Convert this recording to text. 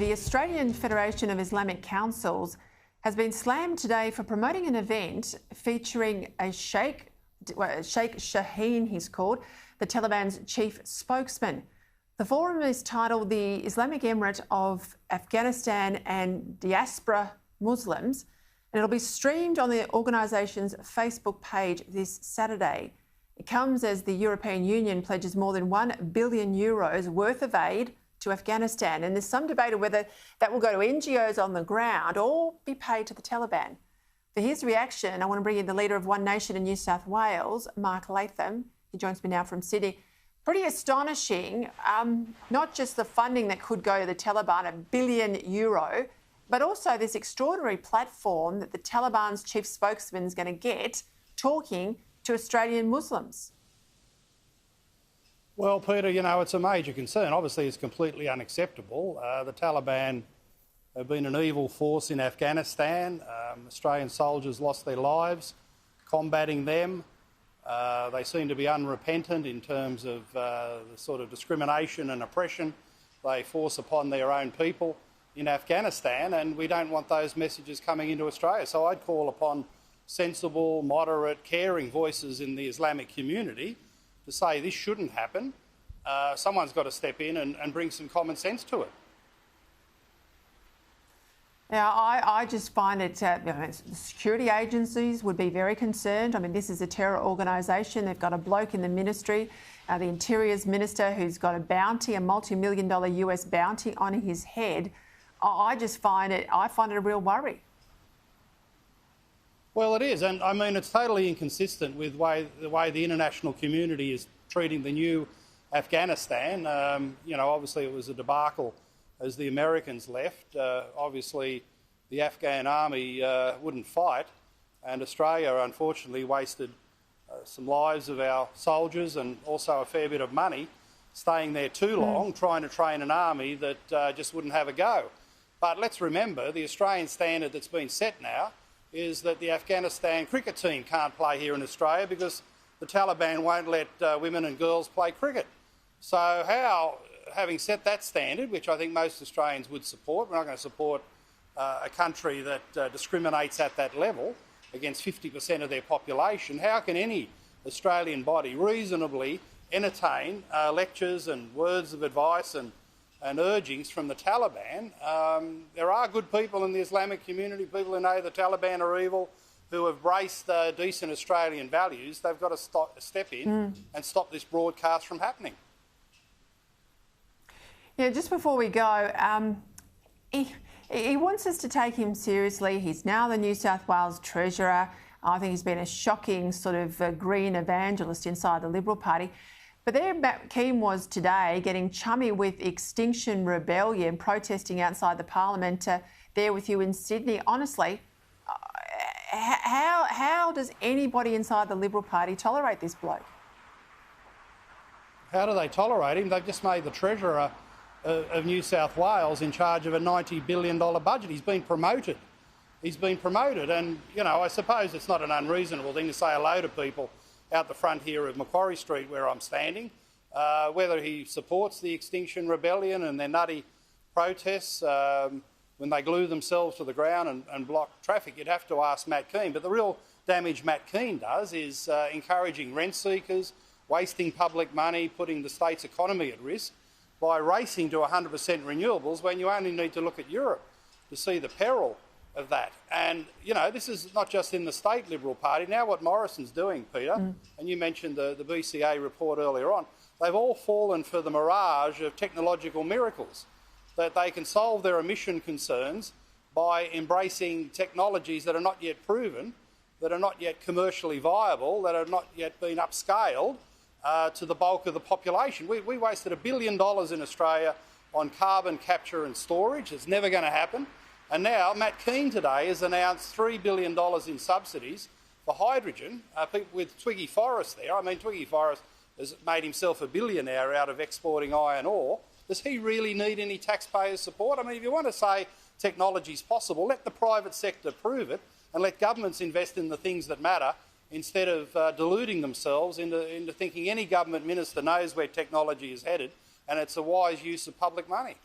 The Australian Federation of Islamic Councils has been slammed today for promoting an event featuring a Sheikh Shaheen, he's called, the Taliban's chief spokesman. The forum is titled the Islamic Emirate of Afghanistan and Diaspora Muslims, and it'll be streamed on the organisation's Facebook page this Saturday. It comes as the European Union pledges more than €1 billion worth of aid to Afghanistan, and there's some debate of whether that will go to NGOs on the ground or be paid to the Taliban. For his reaction, I want to bring in the leader of One Nation in New South Wales, Mark Latham. He joins me now from Sydney. Pretty astonishing, not just the funding that could go to the Taliban, €1 billion, but also this extraordinary platform that the Taliban's chief spokesman is going to get talking to Australian Muslims. Well, Peter, it's a major concern. Obviously, it's completely unacceptable. The Taliban have been an evil force in Afghanistan. Australian soldiers lost their lives combating them. They seem to be unrepentant in terms of the sort of discrimination and oppression they force upon their own people in Afghanistan, and we don't want those messages coming into Australia. So I'd call upon sensible, moderate, caring voices in the Islamic community to say this shouldn't happen. Someone's got to step in and bring some common sense to it. Now, I just find it, security agencies would be very concerned. I mean, this is a terror organisation. They've got a bloke in the ministry, the Interior's Minister, who's got a bounty, a multi-million-dollar US bounty on his head. I find it a real worry. Well, it is, and I mean, it's totally inconsistent with the way the international community is treating the new Afghanistan. Obviously it was a debacle as the Americans left. Obviously the Afghan army wouldn't fight, and Australia unfortunately wasted some lives of our soldiers and also a fair bit of money staying there too long, trying to train an army that just wouldn't have a go. But let's remember, the Australian standard that's been set now is that the Afghanistan cricket team can't play here in Australia because the Taliban won't let women and girls play cricket. So how, having set that standard, which I think most Australians would support, we're not going to support a country that discriminates at that level against 50% of their population, how can any Australian body reasonably entertain lectures and words of advice and urgings from the Taliban? There are good people in the Islamic community, people who know the Taliban are evil, who have embraced decent Australian values. They've got to step in and stop this broadcast from happening. Yeah, just before we go, he wants us to take him seriously. He's now the New South Wales Treasurer. I think he's been a shocking sort of green evangelist inside the Liberal Party. But there Matt Keane was today getting chummy with Extinction Rebellion, protesting outside the Parliament there with you in Sydney. Honestly, how does anybody inside the Liberal Party tolerate this bloke? How do they tolerate him? They've just made the Treasurer of New South Wales in charge of a $90 billion budget. He's been promoted. And, I suppose it's not an unreasonable thing to say hello to people out the front here of Macquarie Street where I'm standing. Whether he supports the Extinction Rebellion and their nutty protests when they glue themselves to the ground and block traffic, you'd have to ask Matt Keane. But the real damage Matt Keane does is encouraging rent seekers, wasting public money, putting the state's economy at risk by racing to 100% renewables when you only need to look at Europe to see the peril of that. And, this is not just in the state Liberal Party. Now what Morrison's doing, Peter, and you mentioned the BCA report earlier on, they've all fallen for the mirage of technological miracles, that they can solve their emission concerns by embracing technologies that are not yet proven, that are not yet commercially viable, that have not yet been upscaled to the bulk of the population. We wasted $1 billion in Australia on carbon capture and storage. It's never going to happen. And now Matt Keane today has announced $3 billion in subsidies for hydrogen. People with Twiggy Forrest there. I mean, Twiggy Forrest has made himself a billionaire out of exporting iron ore. Does he really need any taxpayers' support? I mean, if you want to say technology's possible, let the private sector prove it and let governments invest in the things that matter instead of deluding themselves into thinking any government minister knows where technology is headed and it's a wise use of public money.